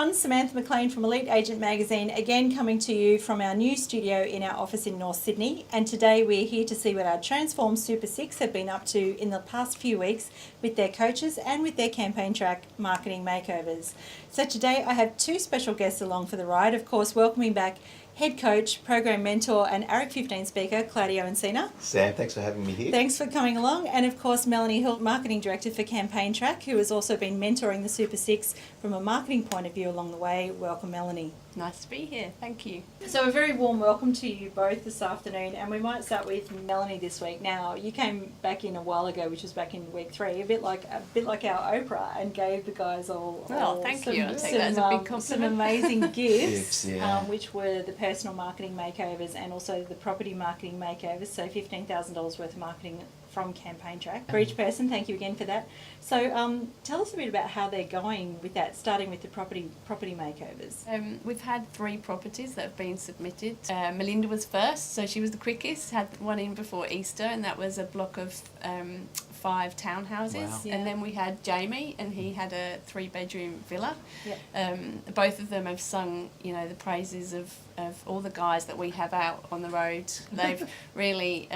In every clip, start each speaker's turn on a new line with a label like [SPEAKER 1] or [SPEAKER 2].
[SPEAKER 1] everyone, Samantha McLean from Elite Agent Magazine, again coming to you from our new studio in our office in North Sydney. And today we're here to see what our Transform Super 6 have been up to in the past few weeks with their coaches and with their campaign track marketing makeovers. So today I have two special guests along for the ride. Of course, welcoming back head coach, program mentor and ARIC 15 speaker, Claudio Encina.
[SPEAKER 2] Sam, thanks for having me here.
[SPEAKER 1] Thanks for coming along. And of course, Melanie, Hoole, marketing director for Campaign Track, who has also been mentoring the Super 6 from a marketing point of view along the way. Welcome, Melanie.
[SPEAKER 3] Nice to be here. Thank you.
[SPEAKER 1] So a very warm welcome to you both this afternoon, and we might start with Melanie this week. Now, you came back in a while ago, which was back in week 3, a bit like our Oprah, and gave the guys all
[SPEAKER 3] thank you. I'll take that as a big compliment.
[SPEAKER 1] Some amazing gifts,
[SPEAKER 2] yeah.
[SPEAKER 1] which were the personal marketing makeovers and also the property marketing makeovers. So $15,000 worth of marketing from Campaign Track for each person. Thank you again for that. So tell us a bit about how they're going with that, starting with the property makeovers.
[SPEAKER 3] We've had 3 properties that have been submitted. Melinda was first, so she was the quickest, had one in before Easter, and that was a block of 5 townhouses.
[SPEAKER 2] Wow.
[SPEAKER 1] Yeah.
[SPEAKER 3] And then we had Jamie, and he had a 3-bedroom villa.
[SPEAKER 1] Yep.
[SPEAKER 3] Both of them have sung, the praises of all the guys that we have out on the road. They've really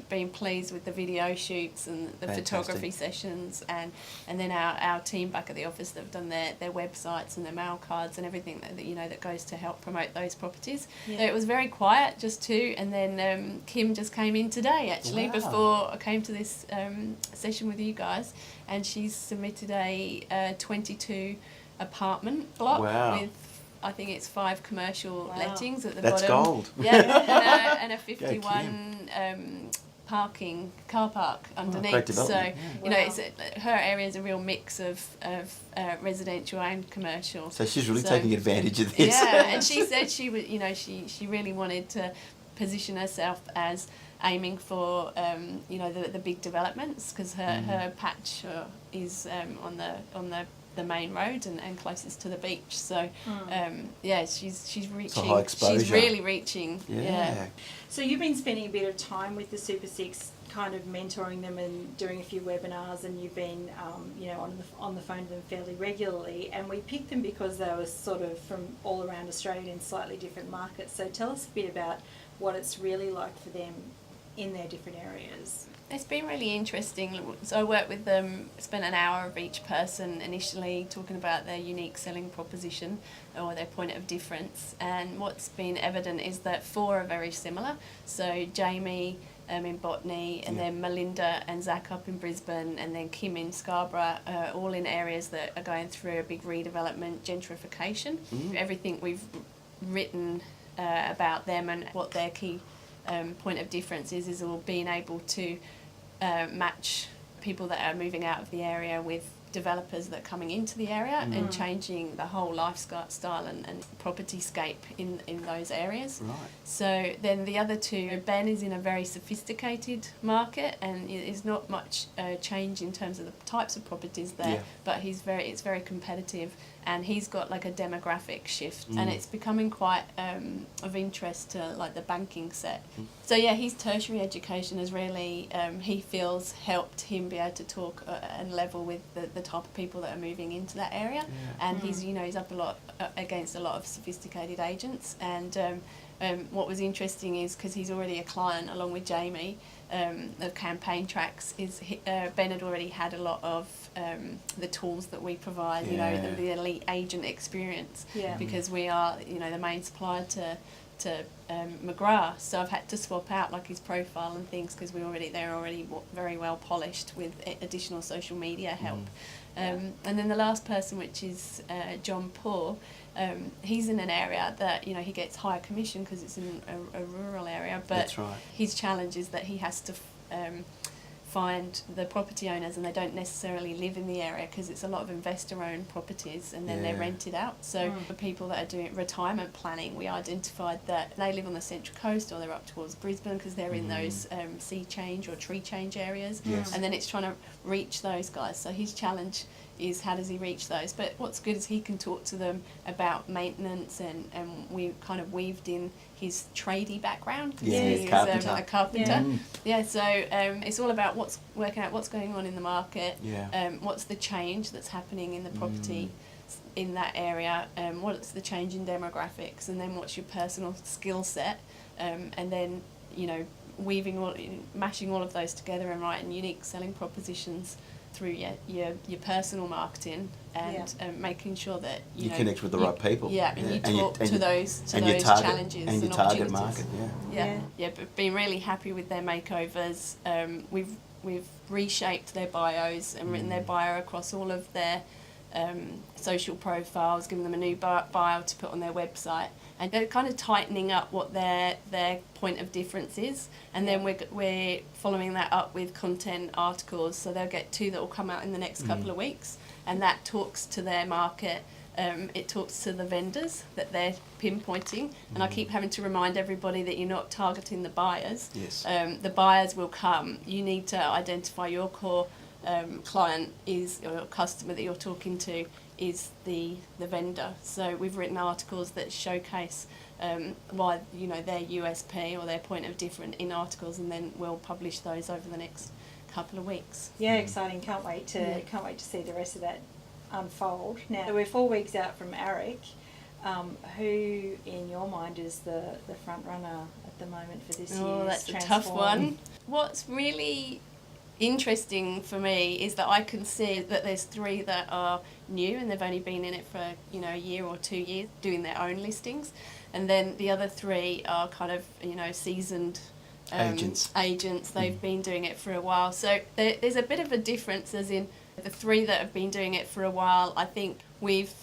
[SPEAKER 3] been pleased with the video shoots and the
[SPEAKER 2] Fantastic.
[SPEAKER 3] photography sessions, and then our team back at the office that have done their websites and their mail cards and everything that goes to help promote those properties.
[SPEAKER 1] Yeah.
[SPEAKER 3] So it was very quiet, just 2, and then Kim just came in today actually.
[SPEAKER 2] Wow.
[SPEAKER 3] Before I came to this session with you guys, and she's submitted a 22 apartment block.
[SPEAKER 2] Wow.
[SPEAKER 3] With I think it's 5 commercial
[SPEAKER 1] Wow.
[SPEAKER 3] lettings at the
[SPEAKER 2] That's
[SPEAKER 3] bottom.
[SPEAKER 2] gold.
[SPEAKER 3] Yeah, and a
[SPEAKER 2] Kim.
[SPEAKER 3] 51 car park underneath.
[SPEAKER 2] great
[SPEAKER 3] So
[SPEAKER 2] development,
[SPEAKER 1] yeah.
[SPEAKER 3] her area is a real mix of residential and commercial.
[SPEAKER 2] So she's really taking advantage of this.
[SPEAKER 3] Yeah, and she said she would, she really wanted to position herself as aiming for the big developments, because her patch is on the main road and closest to the beach. So she's reaching.
[SPEAKER 2] high exposure.
[SPEAKER 3] She's really reaching.
[SPEAKER 2] Yeah.
[SPEAKER 1] So you've been spending a bit of time with the Super 6, kind of mentoring them and doing a few webinars, and you've been on the phone to them fairly regularly, and we picked them because they were sort of from all around Australia in slightly different markets. So tell us a bit about what it's really like for them in their different areas.
[SPEAKER 3] It's been really interesting. So I worked with them, spent an hour of each person initially talking about their unique selling proposition or their point of difference. And what's been evident is that 4 are very similar. So Jamie in Botany, and then Melinda and Zach up in Brisbane, and then Kim in Scarborough, all in areas that are going through a big redevelopment, gentrification. Everything we've written about them and what their key point of difference is all being able to match people that are moving out of the area with developers that are coming into the area and changing the whole lifestyle and property scape in those areas.
[SPEAKER 2] Right.
[SPEAKER 3] So then the other 2, Ben is in a very sophisticated market, and there's not much change in terms of the types of properties there, but it's very competitive, and he's got like a demographic shift, and it's becoming quite of interest to like the banking set. So his tertiary education has really, he feels, helped him be able to talk and level with the type of people that are moving into that area, and he's up a lot against a lot of sophisticated agents. And what was interesting is, because he's already a client along with Jamie of Campaign Tracks, Ben had already had a lot of the tools that we provide, the elite agent experience, because we are the main supplier to McGrath. So I've had to swap out like his profile and things, because they're already very well polished with additional social media help. And then the last person, which is John Paul, he's in an area that he gets higher commission because it's in a rural area, but
[SPEAKER 2] That's right.
[SPEAKER 3] his challenge is that he has to find the property owners, and they don't necessarily live in the area because it's a lot of investor-owned properties, and then they're rented out. So for people that are doing retirement planning, we identified that they live on the Central Coast or they're up towards Brisbane because they're in those sea change or tree change areas.
[SPEAKER 2] Yes.
[SPEAKER 3] And then it's trying to reach those guys. So his challenge is, how does he reach those? But what's good is he can talk to them about maintenance, and we kind of weaved in his tradie background.
[SPEAKER 2] Yes,
[SPEAKER 3] He
[SPEAKER 2] carpenter.
[SPEAKER 3] was a carpenter.
[SPEAKER 1] Yeah.
[SPEAKER 3] So it's all about working out what's going on in the market,
[SPEAKER 2] Yeah.
[SPEAKER 3] what's the change that's happening in the property in that area, what's the change in demographics, and then what's your personal skill set, and then, you know, mashing all of those together and writing unique selling propositions through your personal marketing, and making sure that you know,
[SPEAKER 2] connect with the right people.
[SPEAKER 3] And you talk to those challenges
[SPEAKER 2] and your target
[SPEAKER 3] opportunities.
[SPEAKER 2] market.
[SPEAKER 3] But been really happy with their makeovers. We've reshaped their bios and written their bio across all of their social profiles, given them a new bio to put on their website, and they're kind of tightening up what their point of difference is, and then we're following that up with content articles, so they'll get 2 that will come out in the next couple of weeks, and that talks to their market. It talks to the vendors that they're pinpointing, and I keep having to remind everybody that you're not targeting the buyers.
[SPEAKER 2] Yes.
[SPEAKER 3] The buyers will come. You need to identify your core client is, or customer that you're talking to is the vendor. So we've written articles that showcase why, you know, their USP or their point of difference in articles, and then we'll publish those over the next couple of weeks.
[SPEAKER 1] Yeah, exciting. Can't wait to see the rest of that unfold. Now, we're 4 weeks out from ARIC. Who, in your mind, is the front runner at the moment for this year's
[SPEAKER 3] That's
[SPEAKER 1] Transform?
[SPEAKER 3] a tough one. What's really interesting for me is that I can see that there's 3 that are new, and they've only been in it for, you know, a year or 2 years doing their own listings, and then the other 3 are kind of, you know, seasoned agents. They've been doing it for a while, so there's a bit of a difference, as in the 3 that have been doing it for a while, I think we've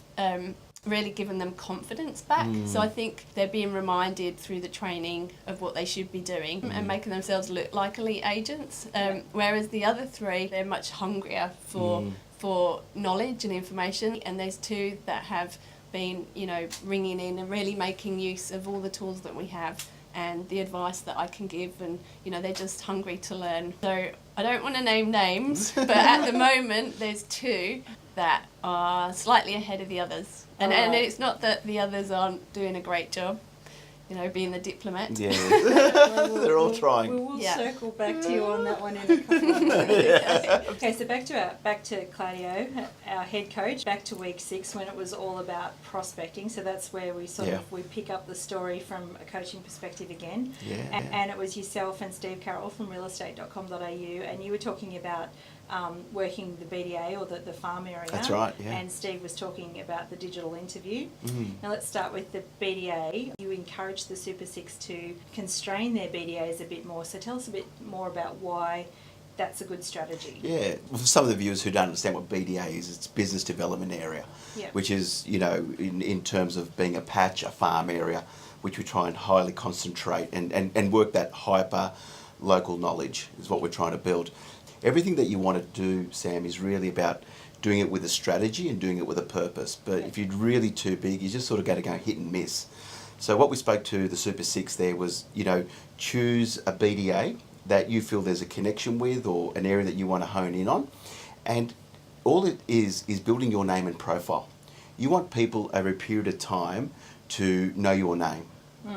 [SPEAKER 3] really given them confidence back. So I think they're being reminded through the training of what they should be doing and making themselves look like elite agents. Whereas the other 3, they're much hungrier for knowledge and information. And there's 2 that have been, you know, ringing in and really making use of all the tools that we have and the advice that I can give, and, you know, they're just hungry to learn. So I don't want to name names, but at the moment there's 2 that are slightly ahead of the others. And it's not that the others aren't doing a great job, you know, being the diplomat.
[SPEAKER 2] Yeah, they're all trying.
[SPEAKER 1] We will circle back to you on that one in a couple of weeks. Okay, so back to Claudio, our head coach. Back to week 6 when it was all about prospecting. So that's where we we pick up the story from a coaching perspective again. And it was yourself and Steve Carroll from realestate.com.au, and you were talking about working the BDA or the farm area.
[SPEAKER 2] That's right, yeah.
[SPEAKER 1] And Steve was talking about the digital interview. Now let's start with the BDA. You encouraged the Super 6 to constrain their BDAs a bit more. So tell us a bit more about why that's a good strategy.
[SPEAKER 2] Yeah, well, for some of the viewers who don't understand what BDA is, it's business development area, which is, you know, in terms of being a patch, a farm area, which we try and highly concentrate and work that hyper local knowledge is what we're trying to build. Everything that you want to do, Sam, is really about doing it with a strategy and doing it with a purpose. But if you're really too big, you just sort of go hit and miss. So what we spoke to the Super 6 there was, you know, choose a BDA that you feel there's a connection with or an area that you want to hone in on. And all it is building your name and profile. You want people over a period of time to know your name.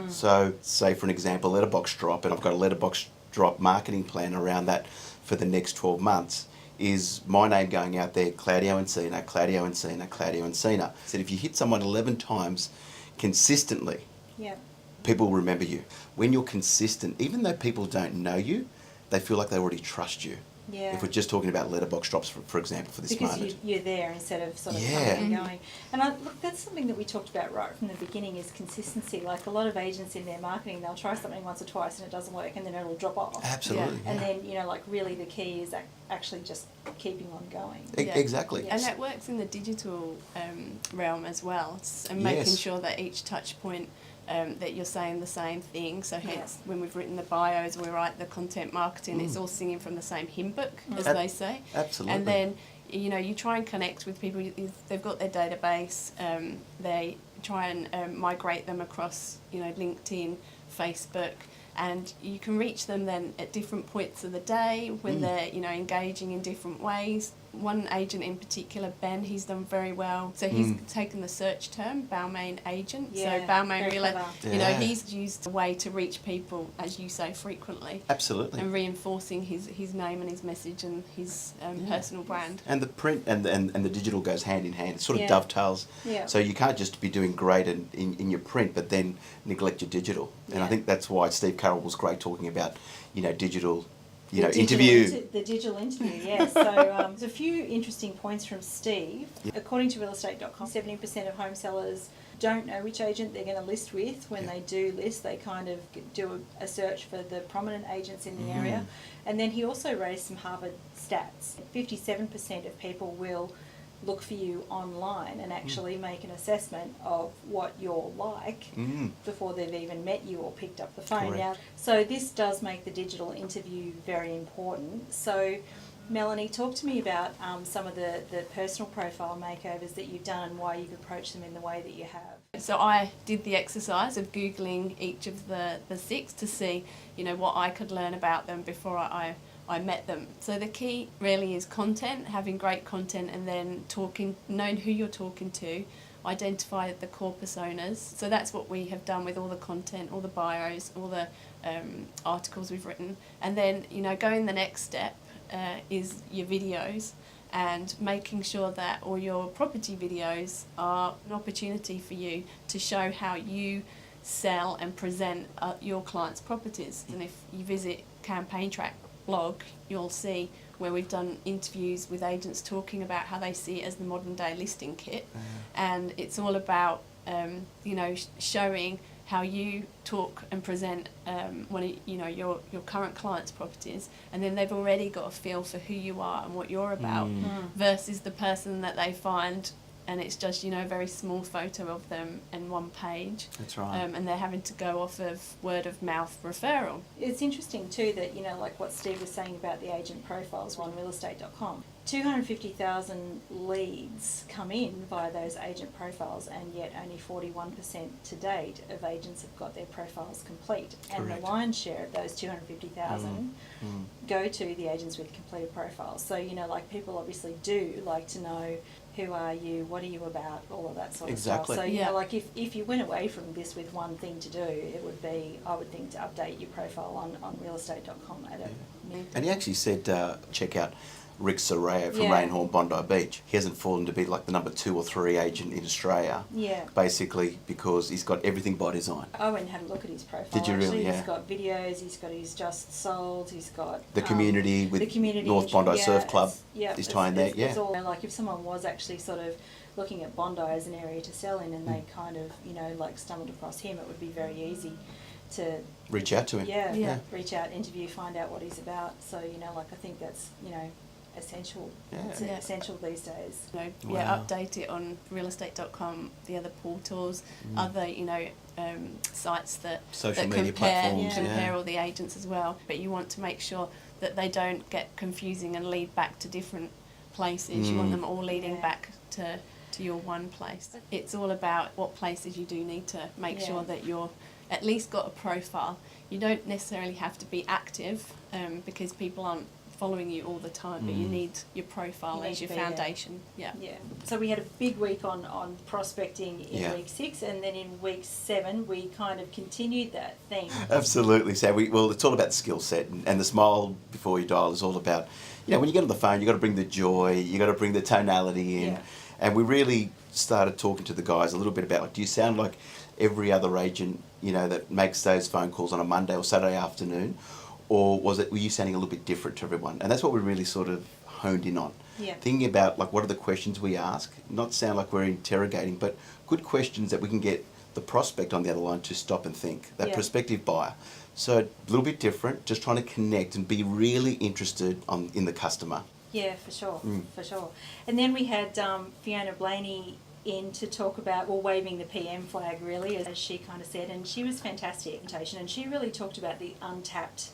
[SPEAKER 2] So say, for an example, letterbox drop, and I've got a letterbox drop marketing plan around that for the next 12 months, is my name going out there, Claudio Encina, Claudio Encina, Claudio Encina. So if you hit someone 11 times consistently, people will remember you. When you're consistent, even though people don't know you, they feel like they already trust you. If we're just talking about letterbox drops, for example, for this moment.
[SPEAKER 1] Because you're there instead of sort of coming and going. And look, that's something that we talked about right from the beginning, is consistency. Like a lot of agents in their marketing, they'll try something once or twice and it doesn't work, and then it'll drop off.
[SPEAKER 2] Absolutely.
[SPEAKER 1] And then, you know, like really the key is actually just keeping on going.
[SPEAKER 2] Exactly.
[SPEAKER 3] And that works in the digital realm as well, and making sure that each touch point that you're saying the same thing. So hence, when we've written the bios, we write the content marketing, it's all singing from the same hymn book, as they say.
[SPEAKER 2] Absolutely.
[SPEAKER 3] And then, you know, you try and connect with people. They've got their database. They try and migrate them across, you know, LinkedIn, Facebook, and you can reach them then at different points of the day when they're, you know, engaging in different ways. one agent in particular, Ben, he's done very well. So he's taken the search term, Balmain agent.
[SPEAKER 1] Yeah,
[SPEAKER 3] so Balmain
[SPEAKER 1] very clever.
[SPEAKER 3] you know, he's used a way to reach people, as you say, frequently.
[SPEAKER 2] Absolutely.
[SPEAKER 3] And reinforcing his name and his message and his personal brand.
[SPEAKER 2] And the print and the digital goes hand in hand. It sort of
[SPEAKER 1] Yeah.
[SPEAKER 2] dovetails.
[SPEAKER 1] Yeah.
[SPEAKER 2] So you can't just be doing great in your print, but then neglect your digital. And I
[SPEAKER 1] Yeah.
[SPEAKER 2] think that's why Steve Carroll was great talking about, you know, digital, you know,
[SPEAKER 1] The digital
[SPEAKER 2] interview.
[SPEAKER 1] the digital interview, yes. So there's a few interesting points from Steve.
[SPEAKER 2] Yeah.
[SPEAKER 1] According to realestate.com, 70% of home sellers don't know which agent they're going to list with. When they do list, they kind of do a search for the prominent agents in the area. And then he also raised some Harvard stats. 57% of people will look for you online and actually make an assessment of what you're like before they've even met you or picked up the phone.
[SPEAKER 2] Correct.
[SPEAKER 1] Now, so this does make the digital interview very important. So, Melanie, talk to me about some of the personal profile makeovers that you've done and why you've approached them in the way that you have.
[SPEAKER 3] So I did the exercise of Googling each of the six to see, you know, what I could learn about them before I met them. So the key really is content, having great content, and then knowing who you're talking to, identify the core personas. So that's what we have done with all the content, all the bios, all the articles we've written. And then, you know, going the next step is your videos, and making sure that all your property videos are an opportunity for you to show how you sell and present your clients' properties. And if you visit Campaign Track blog, you'll see where we've done interviews with agents talking about how they see it as the modern day listing kit. And it's all about you know, showing how you talk and present your current clients' properties, and then they've already got a feel for who you are and what you're about, versus the person that they find and it's just, you know, a very small photo of them and one page.
[SPEAKER 2] That's right.
[SPEAKER 3] And they're having to go off of word of mouth referral.
[SPEAKER 1] It's interesting too that, you know, like what Steve was saying about the agent profiles on realestate.com. 250,000 leads come in via those agent profiles, and yet only 41% to date of agents have got their profiles complete.
[SPEAKER 2] Correct.
[SPEAKER 1] And the lion's share of those 250,000 go to the agents with completed profiles. So, you know, like people obviously do like to know who are you, what are you about, all of that sort of stuff. So, you know, like if you went away from this with one thing to do, it would be, I would think, to update your profile on realestate.com.
[SPEAKER 2] And he actually said check out Rick Soraya from Rainhorn Bondi Beach. He hasn't fallen to be like the number 2 or 3 agent in Australia. Yeah. Basically because he's got everything by design.
[SPEAKER 1] I went and had a look at his profile.
[SPEAKER 2] Did you really?
[SPEAKER 1] He's got videos, he's got his Just Sold, he's got
[SPEAKER 2] the community with the community North Bondi Surf Club. He's tying there.
[SPEAKER 1] It's all, like if someone was actually sort of looking at Bondi as an area to sell in and they kind of, you know, like stumbled across him, it would be very easy to
[SPEAKER 2] reach out to him.
[SPEAKER 1] Yeah. Reach out, interview, find out what he's about. So, you know, like I think that's, you know, essential. It's essential these days.
[SPEAKER 3] You know, update it on realestate.com, the other portals, other, you know, sites that
[SPEAKER 2] social media platforms,
[SPEAKER 3] compare all the agents as well. But you want to make sure that they don't get confusing and lead back to different places. You want them all leading back to your one place. It's all about what places you do need to make sure that you're at least got a profile. You don't necessarily have to be active because people aren't following you all the time, but you need your profile as your foundation. Yeah.
[SPEAKER 1] So we had a big week on prospecting in week 6, and then in week 7 we kind of continued that theme.
[SPEAKER 2] Absolutely. So it's all about the skill set, and the smile before you dial is all about, you know, when you get on the phone, you got to bring the joy, you got to bring the tonality in, and we really started talking to the guys a little bit about, like, do you sound like every other agent, you know, that makes those phone calls on a Monday or Saturday afternoon? Or were you sounding a little bit different to everyone? And that's what we really sort of honed in on. Thinking about, like, what are the questions we ask? Not sound like we're interrogating, but good questions that we can get the prospect on the other line to stop and think, that prospective buyer. So a little bit different, just trying to connect and be really interested in the customer.
[SPEAKER 1] Yeah, for sure, for sure. And then we had Fiona Blaney in to talk about, waving the PM flag really, as she kind of said, and she was fantastic, and she really talked about the untapped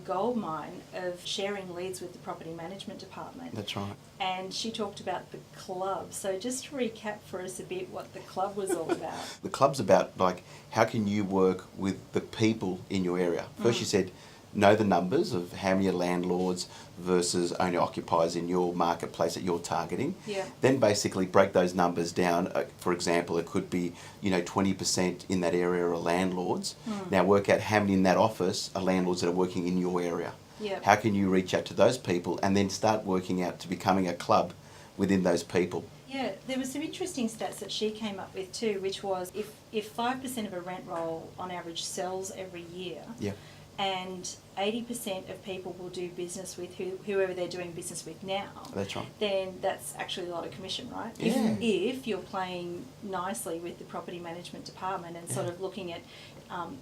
[SPEAKER 1] gold mine of sharing leads with the property management department.
[SPEAKER 2] That's right.
[SPEAKER 1] And she talked about the club. So just to recap for us a bit what the club was all about.
[SPEAKER 2] The club's about, like, how can you work with the people in your area? First she said, know the numbers of how many landlords versus owner occupiers in your marketplace that you're targeting.
[SPEAKER 1] Yeah.
[SPEAKER 2] Then basically break those numbers down. For example, it could be 20% in that area are landlords. Now work out how many in that office are landlords that are working in your area.
[SPEAKER 1] Yeah.
[SPEAKER 2] How can you reach out to those people and then start working out to becoming a club within those people?
[SPEAKER 1] Yeah, there were some interesting stats that she came up with too, which was if 5% of a rent roll on average sells every year,
[SPEAKER 2] Yeah.
[SPEAKER 1] and 80% of people will do business with whoever they're doing business with now,
[SPEAKER 2] That's right.
[SPEAKER 1] then that's actually a lot of commission, right?
[SPEAKER 2] Yeah.
[SPEAKER 1] If you're playing nicely with the property management department and sort of looking at,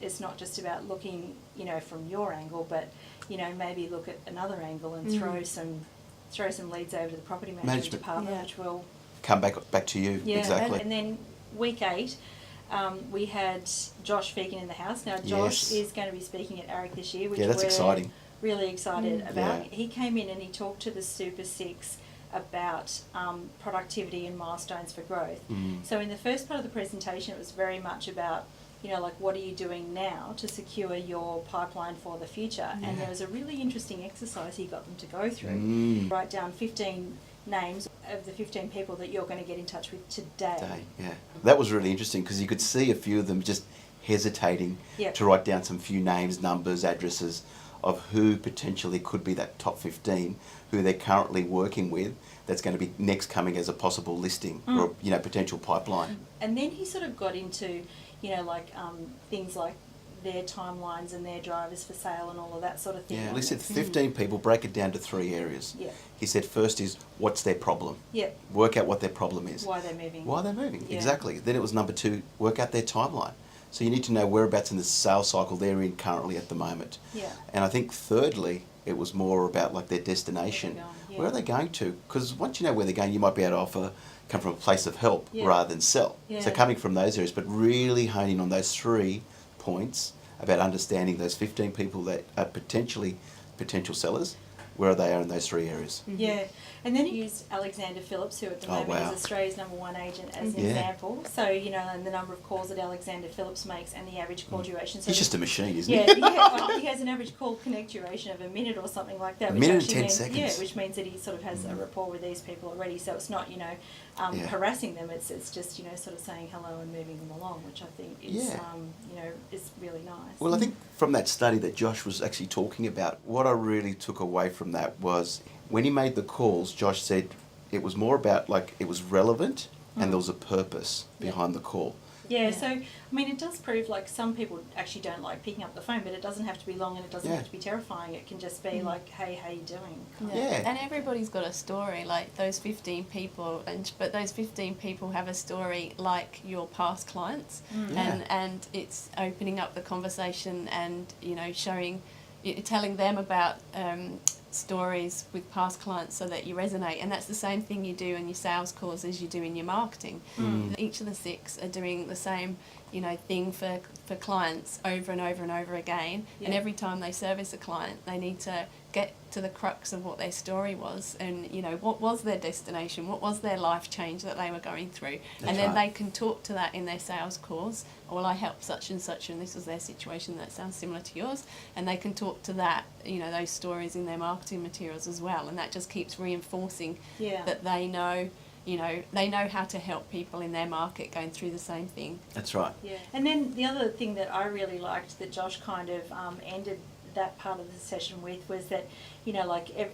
[SPEAKER 1] it's not just about looking, from your angle, but, maybe look at another angle and throw some leads over to the property management department, which will
[SPEAKER 2] come back to you.
[SPEAKER 1] yeah,
[SPEAKER 2] Exactly.
[SPEAKER 1] and then week 8, we had Josh Fegan in the house. Now Josh is going to be speaking at ARIC this year, which
[SPEAKER 2] that's
[SPEAKER 1] we're
[SPEAKER 2] exciting.
[SPEAKER 1] really excited about.
[SPEAKER 2] Yeah.
[SPEAKER 1] He came in and he talked to the Super 6 about productivity and milestones for growth. So in the first part of the presentation, it was very much about, what are you doing now to secure your pipeline for the future? And there was a really interesting exercise he got them to go through. Write down 15 names of the 15 people that you're going to get in touch with today.
[SPEAKER 2] Yeah, that was really interesting because you could see a few of them just hesitating to write down some few names, numbers, addresses of who potentially could be that top 15 who they're currently working with that's going to be next coming as a possible listing or potential pipeline.
[SPEAKER 1] And then he sort of got into things like their timelines and their drivers for sale and all of that sort of thing.
[SPEAKER 2] Yeah, well, he said 15 people, break it down to 3 areas.
[SPEAKER 1] Yeah.
[SPEAKER 2] He said first is what's their problem.
[SPEAKER 1] Yeah.
[SPEAKER 2] Work out what their problem is.
[SPEAKER 1] Why they're moving.
[SPEAKER 2] Why they're moving,
[SPEAKER 1] Yeah.
[SPEAKER 2] exactly. Then it was number 2, work out their timeline. So you need to know whereabouts in the sales cycle they're in currently at the moment.
[SPEAKER 1] Yeah.
[SPEAKER 2] And I think thirdly, it was more about like their destination.
[SPEAKER 1] Where they're going, yeah.
[SPEAKER 2] Where are they going to? Because once you know where they're going, you might be able to come from a place of help rather than sell.
[SPEAKER 1] Yeah.
[SPEAKER 2] So coming from those areas, but really honing on those 3 points about understanding those 15 people that are potential sellers, where they are in those 3 areas.
[SPEAKER 1] Yeah, and then he used Alexander Phillips, who at the moment is Australia's #1 agent, as an example. So, and the number of calls that Alexander Phillips makes and the average call duration. So
[SPEAKER 2] He's just a machine, isn't
[SPEAKER 1] he?
[SPEAKER 2] he?
[SPEAKER 1] He has an average call connect duration of a minute or something like that.
[SPEAKER 2] A
[SPEAKER 1] which
[SPEAKER 2] minute and
[SPEAKER 1] actually
[SPEAKER 2] 10
[SPEAKER 1] means,
[SPEAKER 2] seconds.
[SPEAKER 1] Yeah, which means that he sort of has a rapport with these people already. So it's not, harassing them. It's just, sort of saying hello and moving them along, which I think is, is really nice.
[SPEAKER 2] Well, I think from that study that Josh was actually talking about, what I really took away from that was when he made the calls, Josh said it was more about it was relevant and there was a purpose behind the call.
[SPEAKER 1] Yeah, so, it does prove some people actually don't like picking up the phone, but it doesn't have to be long and it doesn't have to be terrifying. It can just be hey, how you doing?
[SPEAKER 2] Yeah.
[SPEAKER 3] And everybody's got a story, like those 15 people, but those 15 people have a story like your past clients, and it's opening up the conversation and, telling them about stories with past clients so that you resonate, and that's the same thing you do in your sales calls as you do in your marketing. Each of the 6 are doing the same thing for clients over and over and over again, and every time they service a client they need to get to the crux of what their story was and what was their destination, what was their life change that they were going through. And then they can talk to that in their sales calls. Well, I helped such and this was their situation that sounds similar to yours, and they can talk to that, those stories in their marketing materials as well, and that just keeps reinforcing that they know how to help people in their market going through the same thing.
[SPEAKER 2] That's right.
[SPEAKER 1] Yeah, and then the other thing that I really liked that Josh kind of ended that part of the session with was that,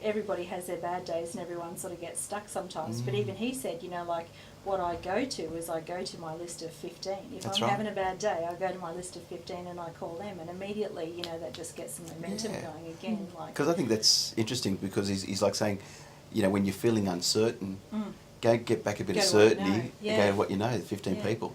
[SPEAKER 1] everybody has their bad days and everyone sort of gets stuck sometimes. But even he said, what I go to is I go to my list of 15. If I'm having a bad day, I go to my list of 15 and I call them, and immediately, that just gets some momentum going again.
[SPEAKER 2] Because I think that's interesting because he's like saying, when you're feeling uncertain, go get back a bit of certainty, go to what you know, 15 people.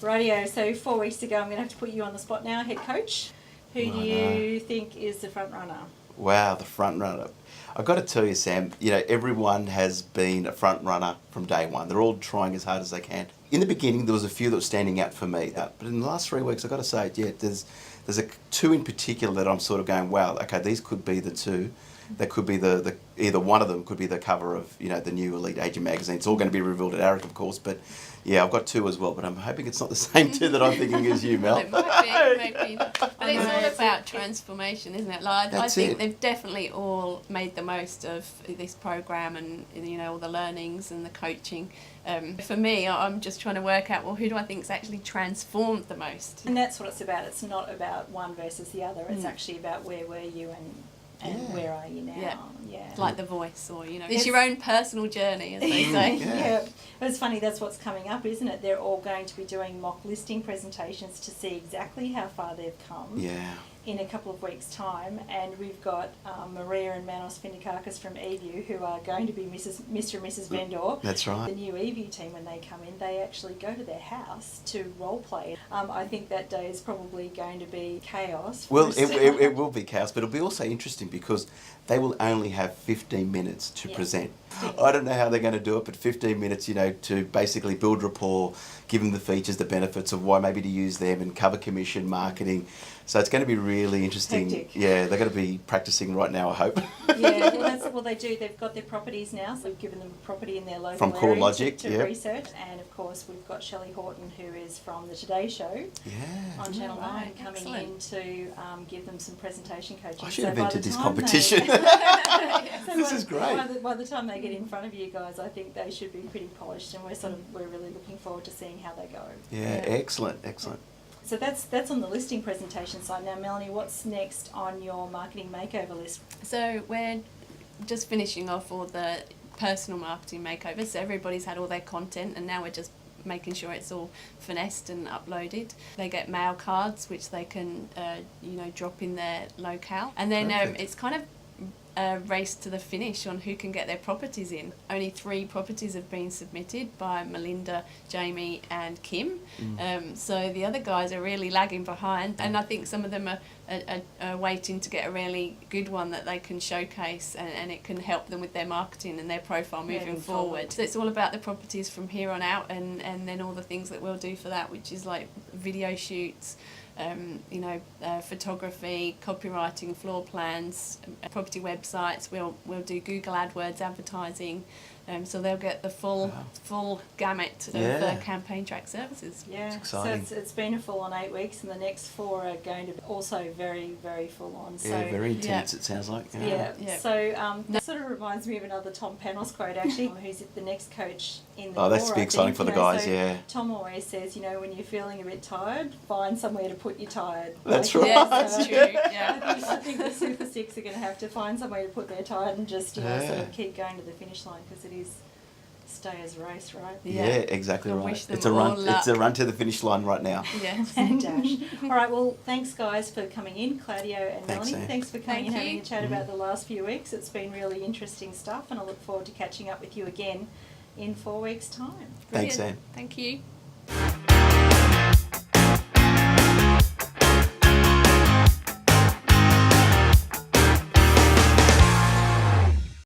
[SPEAKER 1] Rightio, so 4 weeks ago, I'm going to have to put you on the spot now, head coach. Who do you think is the front runner?
[SPEAKER 2] Wow, the front runner. I've got to tell you, Sam, everyone has been a front runner from day one. They're all trying as hard as they can. in the beginning there was a few that were standing out for me, but in the last 3 weeks I've got to say, yeah, there's two in particular that I'm sort of going, wow, okay, these could be the two. That could be the either one of them could be the cover of, you know, the new Elite Agent magazine. It's all going to be revealed at ARIC, of course, but yeah, I've got two as well. But I'm hoping it's not the same two that I'm thinking as you, Mel.
[SPEAKER 3] It might be. But it's all about transformation, isn't it? Like, I think they've definitely all made the most of this program and, you know, all the learnings and the coaching. For me, I'm just trying to work out, well, who do I think's actually transformed the most?
[SPEAKER 1] And that's what it's about. It's not about one versus the other. It's actually about where were you and where are you now? Yeah.
[SPEAKER 3] Like The Voice, or, you know, it's your own personal journey, as they say.
[SPEAKER 1] Yeah. But it's funny, that's what's coming up, isn't it? They're all going to be doing mock listing presentations to see exactly how far they've come in a couple of weeks' time. And we've got Maria and Manos Findakakis from eView, who are going to be Mr. and Mrs. Vendor.
[SPEAKER 2] That's right.
[SPEAKER 1] The new eView team, when they come in, they actually go to their house to role play. I think that day is probably going to be chaos.
[SPEAKER 2] Well, it will be chaos, but it'll be also interesting because they will only have 15 minutes to present. I don't know how they're going to do it, but 15 minutes, you know, to basically build rapport, give them the features, the benefits of why maybe to use them, and cover commission, marketing. So it's going to be really interesting.
[SPEAKER 1] Hectic.
[SPEAKER 2] Yeah, they're going to be practicing right now, I hope.
[SPEAKER 1] Yeah, well, they do. They've got their properties now, so we've given them a property in their local
[SPEAKER 2] from
[SPEAKER 1] area
[SPEAKER 2] CoreLogic,
[SPEAKER 1] to research. And of course, we've got Shelley Horton, who is from the Today Show on Channel 9, coming in to give them some presentation coaching.
[SPEAKER 2] I should have entered this competition. This is great.
[SPEAKER 1] By the time they get in front of you guys, I think they should be pretty polished, and we're really looking forward to seeing how they go.
[SPEAKER 2] Yeah, excellent.
[SPEAKER 1] So that's on the listing presentation side. Now, Melanie, what's next on your marketing makeover list?
[SPEAKER 3] So we're just finishing off all the personal marketing makeovers. So everybody's had all their content, and now we're just making sure it's all finessed and uploaded. They get mail cards, which they can, drop in their locale. And then it's kind of a race to the finish on who can get their properties in. Only 3 properties have been submitted by Melinda, Jamie and Kim. So the other guys are really lagging behind, and I think some of them are waiting to get a really good one that they can showcase, and it can help them with their marketing and their profile moving forward. So it's all about the properties from here on out, and then all the things that we'll do for that, which is like video shoots, photography, copywriting, floor plans, property websites. We'll do Google AdWords advertising, so they'll get the full gamut of campaign track services.
[SPEAKER 1] Yeah,
[SPEAKER 2] so
[SPEAKER 1] it's been a full on 8 weeks, and the next 4 are going to be also very, very full on. So
[SPEAKER 2] very intense. It sounds like.
[SPEAKER 1] Yeah. So that sort of reminds me of another Tom Panos quote, actually, who's the next coach in the
[SPEAKER 2] Oh, that's
[SPEAKER 1] core,
[SPEAKER 2] be exciting for the guys.
[SPEAKER 1] So Tom always says, when you're feeling a bit tired, find somewhere to put your tired.
[SPEAKER 2] That's right.
[SPEAKER 3] Yes, that's true. Yeah.
[SPEAKER 1] I think the Super Six are going to have to find somewhere to put their tired and just sort of keep going to the finish line, because it is Stayers race, right?
[SPEAKER 2] Yeah, exactly right.
[SPEAKER 3] Wish them
[SPEAKER 2] it's a run.
[SPEAKER 3] all luck.
[SPEAKER 2] It's a run to the finish line right now.
[SPEAKER 3] Yeah.
[SPEAKER 1] And dash. All right. Well, thanks guys for coming in, Claudio and
[SPEAKER 2] Thanks,
[SPEAKER 1] Melanie.
[SPEAKER 2] Sam.
[SPEAKER 1] Thanks for coming and having a chat
[SPEAKER 2] Mm-hmm.
[SPEAKER 1] about the last few weeks. It's been really interesting stuff, and I look forward to catching up with you again in 4 weeks' time.
[SPEAKER 2] Thanks, Sam.
[SPEAKER 3] Thank you.